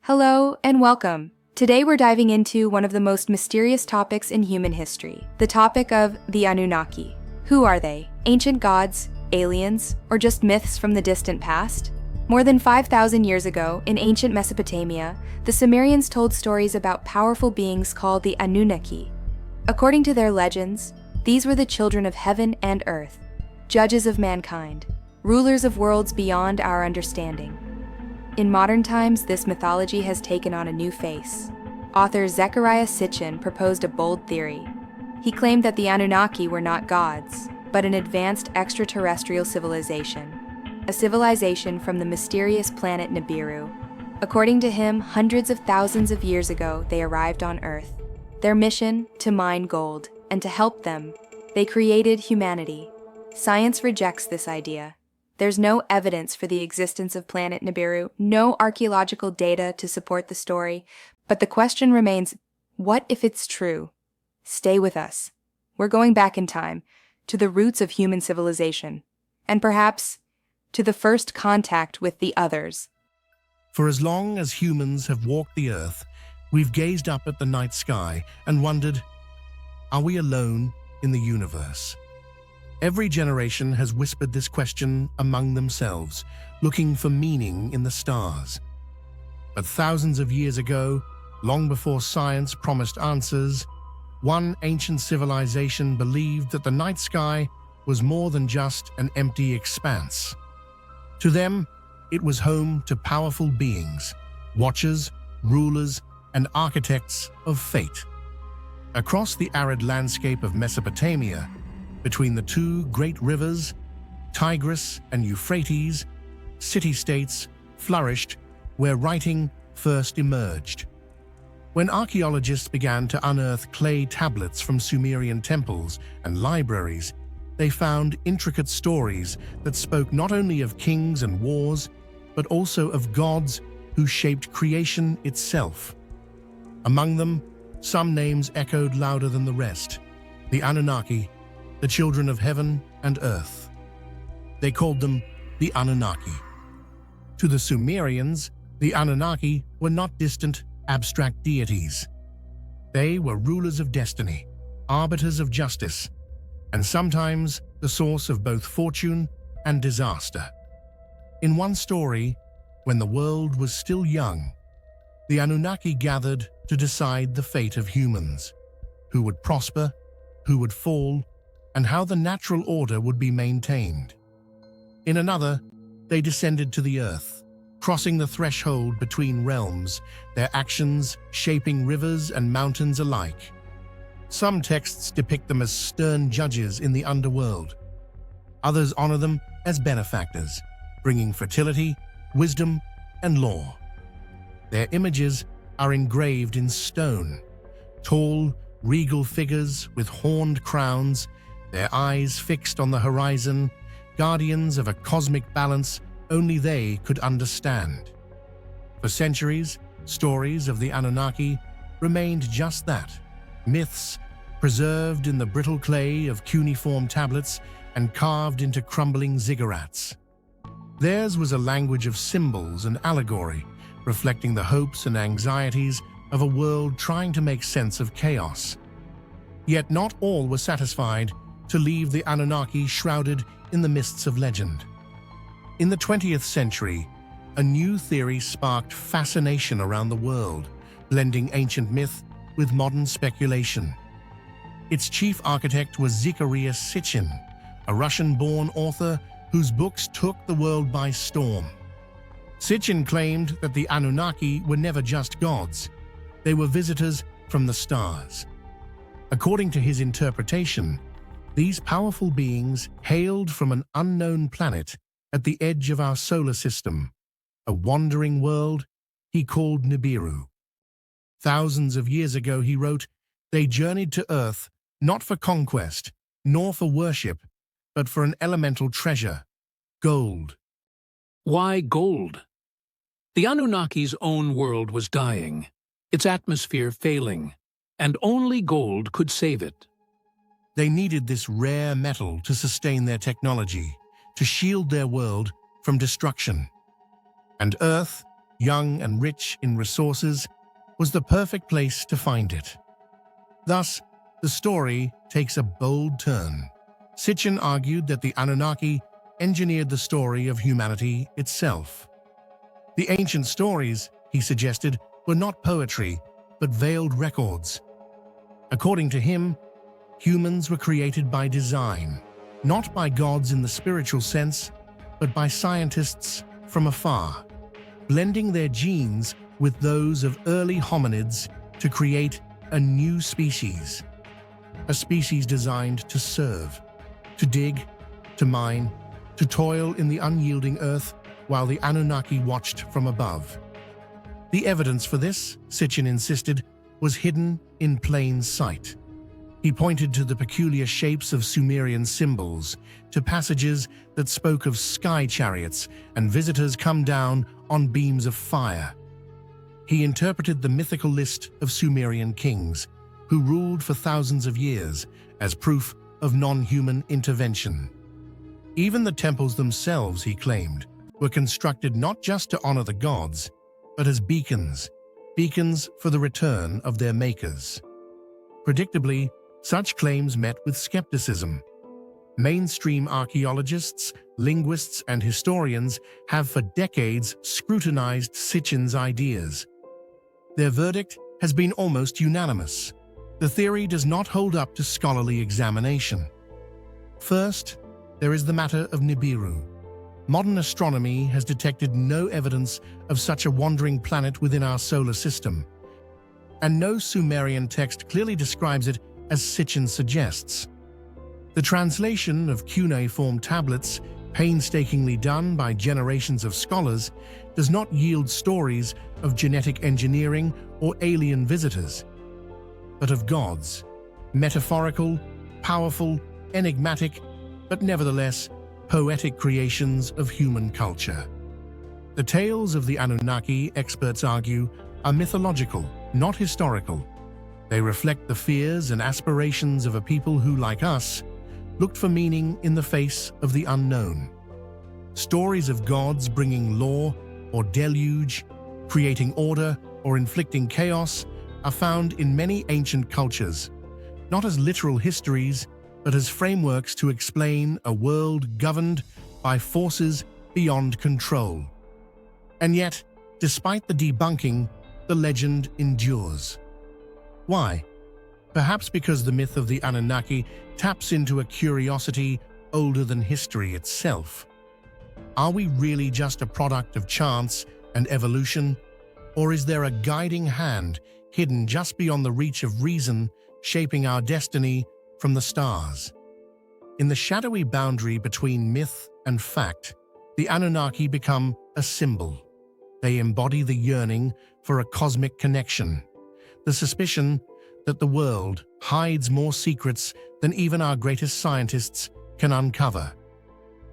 Hello and welcome. Today we're diving into one of the most mysterious topics in human history, the topic of the Anunnaki. Who are they? Ancient gods, aliens, or just myths from the distant past? More than 5,000 years ago, in ancient Mesopotamia, the Sumerians told stories about powerful beings called the Anunnaki. According to their legends, these were the children of heaven and earth, judges of mankind, rulers of worlds beyond our understanding. In modern times, this mythology has taken on a new face. Author Zecharia Sitchin proposed a bold theory. He claimed that the Anunnaki were not gods, but an advanced extraterrestrial civilization, a civilization from the mysterious planet Nibiru. According to him, hundreds of thousands of years ago, they arrived on Earth. Their mission, to mine gold, and to help them, they created humanity. Science rejects this idea. There's no evidence for the existence of planet Nibiru, no archaeological data to support the story, but the question remains, what if it's true? Stay with us. We're going back in time, to the roots of human civilization, and perhaps to the first contact with the others. For as long as humans have walked the earth, we've gazed up at the night sky and wondered, are we alone in the universe? Every generation has whispered this question among themselves, looking for meaning in the stars. But thousands of years ago, long before science promised answers, one ancient civilization believed that the night sky was more than just an empty expanse. To them, it was home to powerful beings, watchers, rulers, and architects of fate. Across the arid landscape of Mesopotamia, between the two great rivers, Tigris and Euphrates, city-states flourished where writing first emerged. When archaeologists began to unearth clay tablets from Sumerian temples and libraries, they found intricate stories that spoke not only of kings and wars, but also of gods who shaped creation itself. Among them, some names echoed louder than the rest: the Anunnaki, the children of heaven and earth. They called them the Anunnaki. To the Sumerians, the Anunnaki were not distant, abstract deities. They were rulers of destiny, arbiters of justice, and sometimes the source of both fortune and disaster. In one story, when the world was still young, the Anunnaki gathered to decide the fate of humans, who would prosper, who would fall, and how the natural order would be maintained. In another, they descended to the earth, crossing the threshold between realms, their actions shaping rivers and mountains alike. Some texts depict them as stern judges in the underworld. Others honor them as benefactors, bringing fertility, wisdom, and law. Their images are engraved in stone, tall, regal figures with horned crowns, their eyes fixed on the horizon, guardians of a cosmic balance only they could understand. For centuries, stories of the Anunnaki remained just that, myths preserved in the brittle clay of cuneiform tablets and carved into crumbling ziggurats. Theirs was a language of symbols and allegory, reflecting the hopes and anxieties of a world trying to make sense of chaos. Yet not all were satisfied to leave the Anunnaki shrouded in the mists of legend. In the 20th century, a new theory sparked fascination around the world, blending ancient myth with modern speculation. Its chief architect was Zecharia Sitchin, a Russian-born author whose books took the world by storm. Sitchin claimed that the Anunnaki were never just gods, they were visitors from the stars. According to his interpretation, these powerful beings hailed from an unknown planet at the edge of our solar system, a wandering world he called Nibiru. Thousands of years ago, he wrote, they journeyed to Earth not for conquest, nor for worship, but for an elemental treasure, gold. Why gold? The Anunnaki's own world was dying, its atmosphere failing, and only gold could save it. They needed this rare metal to sustain their technology, to shield their world from destruction. And Earth, young and rich in resources, was the perfect place to find it. Thus, the story takes a bold turn. Sitchin argued that the Anunnaki engineered the story of humanity itself. The ancient stories, he suggested, were not poetry, but veiled records. According to him, humans were created by design, not by gods in the spiritual sense, but by scientists from afar, blending their genes with those of early hominids to create a new species. A species designed to serve, to dig, to mine, to toil in the unyielding earth while the Anunnaki watched from above. The evidence for this, Sitchin insisted, was hidden in plain sight. He pointed to the peculiar shapes of Sumerian symbols, to passages that spoke of sky chariots and visitors come down on beams of fire. He interpreted the mythical list of Sumerian kings, who ruled for thousands of years, as proof of non-human intervention. Even the temples themselves, he claimed, were constructed not just to honor the gods, but as beacons for the return of their makers. Predictably, such claims met with skepticism. Mainstream archaeologists, linguists, and historians have for decades scrutinized Sitchin's ideas. Their verdict has been almost unanimous. The theory does not hold up to scholarly examination. First, there is the matter of Nibiru. Modern astronomy has detected no evidence of such a wandering planet within our solar system, and no Sumerian text clearly describes it as Sitchin suggests. The translation of cuneiform tablets, painstakingly done by generations of scholars, does not yield stories of genetic engineering or alien visitors, but of gods, metaphorical, powerful, enigmatic, but nevertheless poetic creations of human culture. The tales of the Anunnaki, experts argue, are mythological, not historical. They reflect the fears and aspirations of a people who, like us, looked for meaning in the face of the unknown. Stories of gods bringing law or deluge, creating order or inflicting chaos, are found in many ancient cultures, not as literal histories, but as frameworks to explain a world governed by forces beyond control. And yet, despite the debunking, the legend endures. Why? Perhaps because the myth of the Anunnaki taps into a curiosity older than history itself. Are we really just a product of chance and evolution, or is there a guiding hand hidden just beyond the reach of reason, shaping our destiny from the stars? In the shadowy boundary between myth and fact, the Anunnaki become a symbol. They embody the yearning for a cosmic connection, the suspicion that the world hides more secrets than even our greatest scientists can uncover.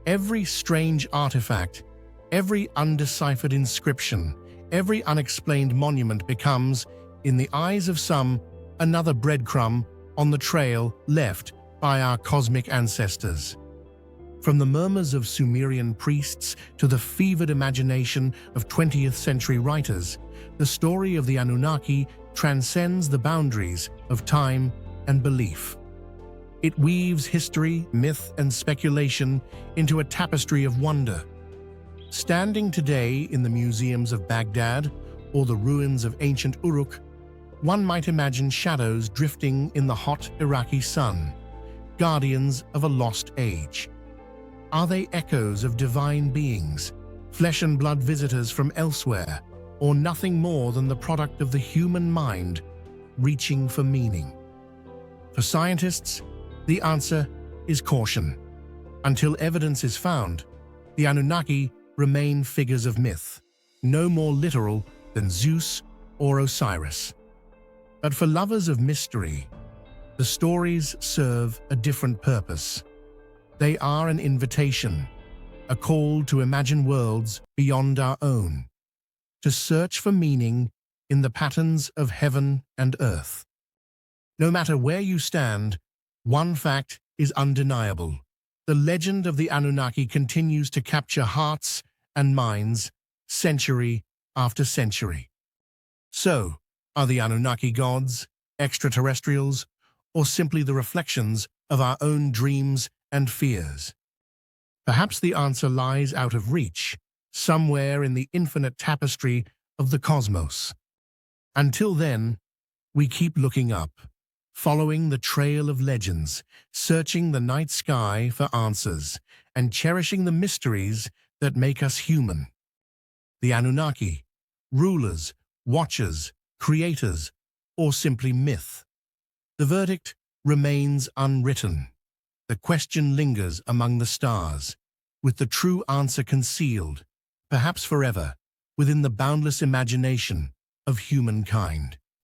Every strange artifact, every undeciphered inscription, every unexplained monument becomes, in the eyes of some, another breadcrumb on the trail left by our cosmic ancestors. From the murmurs of Sumerian priests to the fevered imagination of 20th century writers, the story of the Anunnaki transcends the boundaries of time and belief. It weaves history, myth, and speculation into a tapestry of wonder. Standing today in the museums of Baghdad or the ruins of ancient Uruk, one might imagine shadows drifting in the hot Iraqi sun, guardians of a lost age. Are they echoes of divine beings, flesh and blood visitors from elsewhere, or nothing more than the product of the human mind reaching for meaning? For scientists, the answer is caution. Until evidence is found, the Anunnaki remain figures of myth, no more literal than Zeus or Osiris. But for lovers of mystery, the stories serve a different purpose. They are an invitation, a call to imagine worlds beyond our own, to search for meaning in the patterns of heaven and earth. No matter where you stand, one fact is undeniable. The legend of the Anunnaki continues to capture hearts and minds century after century. So, are the Anunnaki gods, extraterrestrials, or simply the reflections of our own dreams and fears? Perhaps the answer lies out of reach, somewhere in the infinite tapestry of the cosmos. Until then, we keep looking up, following the trail of legends, searching the night sky for answers, and cherishing the mysteries that make us human. The Anunnaki, rulers, watchers, creators, or simply myth. The verdict remains unwritten. The question lingers among the stars, with the true answer concealed, perhaps forever, within the boundless imagination of humankind.